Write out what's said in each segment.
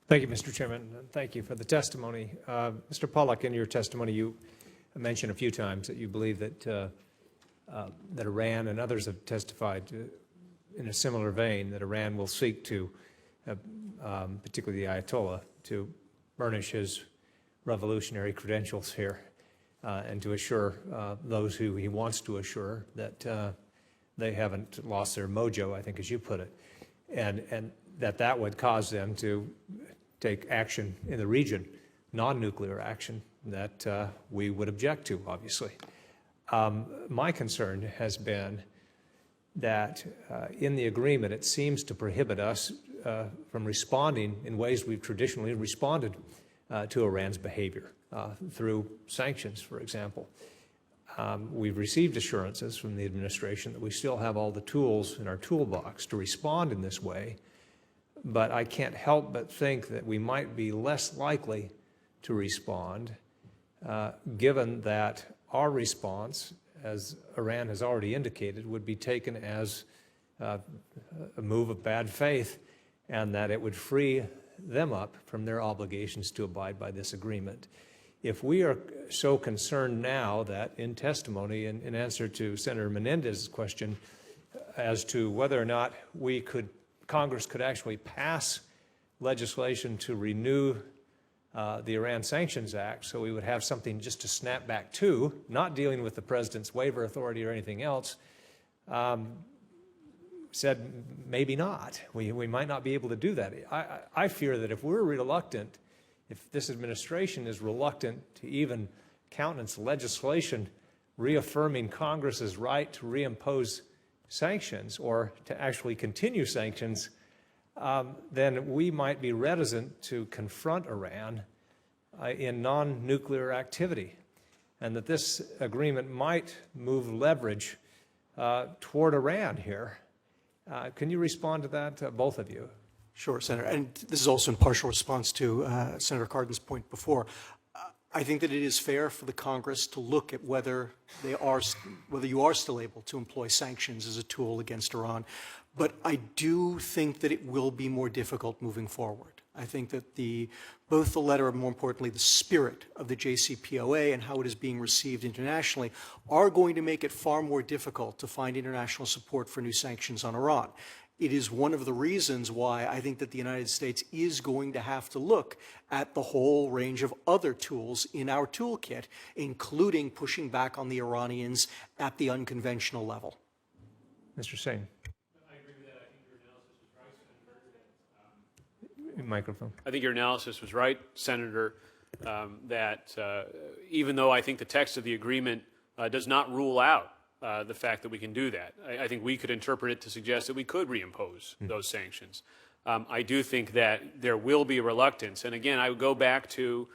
Thank you, Mr. Chairman, and thank you for the testimony. Mr. Pollack, in your testimony, you mentioned a few times that you believe that that Iran and others have testified in a similar vein that Iran will seek to, particularly the Ayatollah, to burnish his revolutionary credentials here and to assure those who he wants to assure that they haven't lost their mojo, I think, as you put it, and that would cause them to take action in the region, non-nuclear action that we would object to, obviously. My concern has been that in the agreement, it seems to prohibit us from responding in ways we've traditionally responded to Iran's behavior through sanctions, for example. We've received assurances from the administration that we still have all the tools in our toolbox to respond in this way, but I can't help but think that we might be less likely to respond given that our response, as Iran has already indicated, would be taken as a move of bad faith and that it would free them up from their obligations to abide by this agreement. If we are so concerned now that in testimony, in answer to Senator Menendez's question as to whether or not Congress could actually pass legislation to renew the Iran Sanctions Act so we would have something just to snap back to, not dealing with the president's waiver authority or anything else, said maybe not. We might not be able to do that. I fear that if we're reluctant, if this administration is reluctant to even countenance legislation reaffirming Congress's right to reimpose sanctions or to actually continue sanctions, then we might be reticent to confront Iran in non-nuclear activity, and that this agreement might move leverage toward Iran here. Can you respond to that, both of you? Sure, Senator. And this is also in partial response to Senator Cardin's point before. I think that it is fair for the Congress to look at whether you are still able to employ sanctions as a tool against Iran. But I do think that it will be more difficult moving forward. I think that both the letter and, more importantly, the spirit of the JCPOA and how it is being received internationally are going to make it far more difficult to find international support for new sanctions on Iran. It is one of the reasons why I think that the United States is going to have to look at the whole range of other tools in our toolkit, including pushing back on the Iranians at the unconventional level. Mr. Singh. I agree with that. I think your analysis was right, Senator. Microphone. I think your analysis was right, Senator, that even though I think the text of the agreement does not rule out the fact that we can do that. I think we could interpret it to suggest that we could reimpose those sanctions. I do think that there will be a reluctance. And again, I would go back to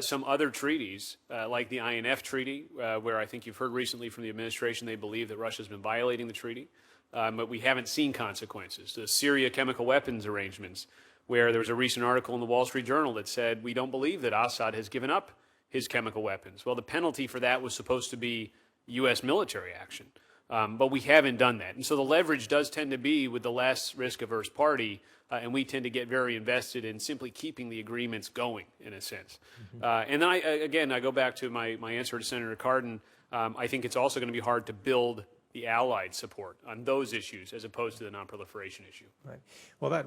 some other treaties, like the INF Treaty, where I think you've heard recently from the administration they believe that Russia's been violating the treaty, but we haven't seen consequences. The Syria chemical weapons arrangements, where there was a recent article in the Wall Street Journal that said we don't believe that Assad has given up his chemical weapons. Well, the penalty for that was supposed to be U.S. military action, but we haven't done that. And so the leverage does tend to be with the less risk-averse party, and we tend to get very invested in simply keeping the agreements going, in a sense. And then, I go back to my answer to Senator Cardin. I think it's also going to be hard to build the allied support on those issues as opposed to the nonproliferation issue. Right. Well,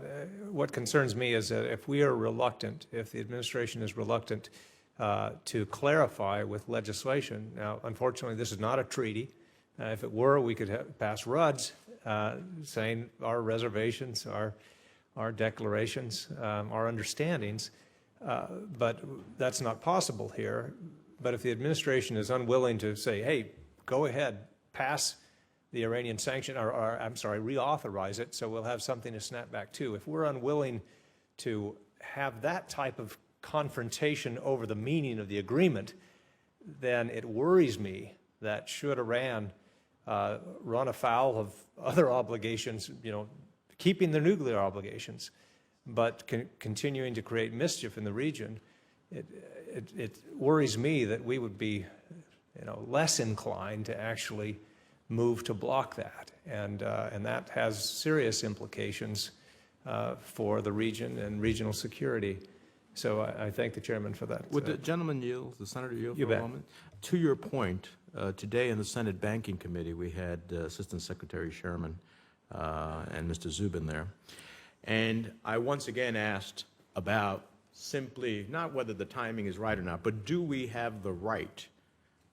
what concerns me is that if we are reluctant, if the administration is reluctant to clarify with legislation. Now, unfortunately, this is not a treaty. If it were, we could pass RUDs saying our reservations, our declarations, our understandings, but that's not possible here. But if the administration is unwilling to say, hey, go ahead, pass the Iranian sanction, or I'm sorry, reauthorize it, so we'll have something to snap back to. If we're unwilling to have that type of confrontation over the meaning of the agreement, then it worries me that should Iran run afoul of other obligations, keeping their nuclear obligations, but continuing to create mischief in the region, it worries me that we would be less inclined to actually move to block that. And that has serious implications for the region and regional security. So I thank the chairman for that. Would the gentleman yield, the senator yield You for a bet. moment? To your point, today in the Senate Banking Committee, we had Assistant Secretary Sherman and Mr. Zubin there. And I once again asked about simply, not whether the timing is right or not, but do we have the right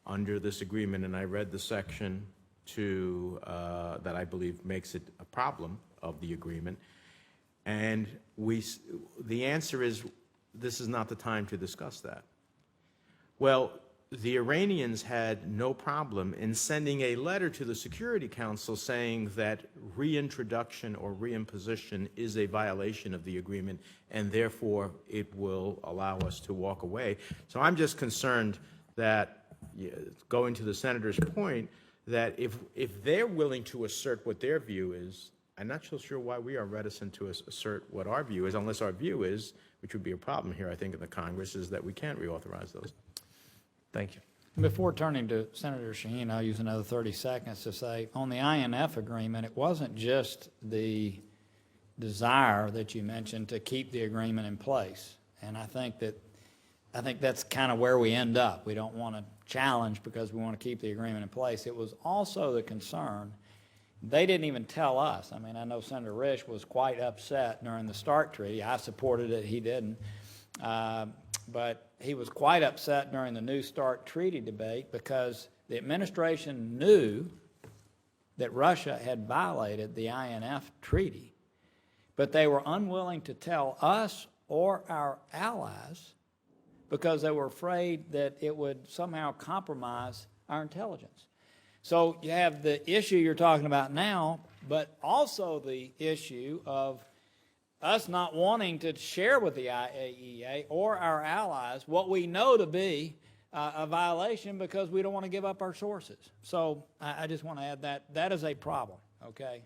under this agreement? And I read the section that I believe makes it a problem of the agreement. And the answer is, this is not the time to discuss that. Well, the Iranians had no problem in sending a letter to the Security Council saying that reintroduction or reimposition is a violation of the agreement, and therefore it will allow us to walk away. So I'm just concerned that, going to the senator's point, that if they're willing to assert what their view is, I'm not so sure why we are reticent to assert what our view is, unless our view is, which would be a problem here, I think, in the Congress, is that we can't reauthorize those. Thank you. Before turning to Senator Shaheen, I'll use another 30 seconds to say, on the INF agreement, it wasn't just the desire that you mentioned to keep the agreement in place. And I think that's kind of where we end up. We don't want to challenge because we want to keep the agreement in place. It was also the concern. They didn't even tell us. I mean, I know Senator Risch was quite upset during the START treaty. I supported it. He didn't. But he was quite upset during the New START treaty debate because the administration knew that Russia had violated the INF treaty, but they were unwilling to tell us or our allies because they were afraid that it would somehow compromise our intelligence. So you have the issue you're talking about now, but also the issue of us not wanting to share with the IAEA or our allies what we know to be a violation because we don't want to give up our sources. So I just want to add that is a problem, okay?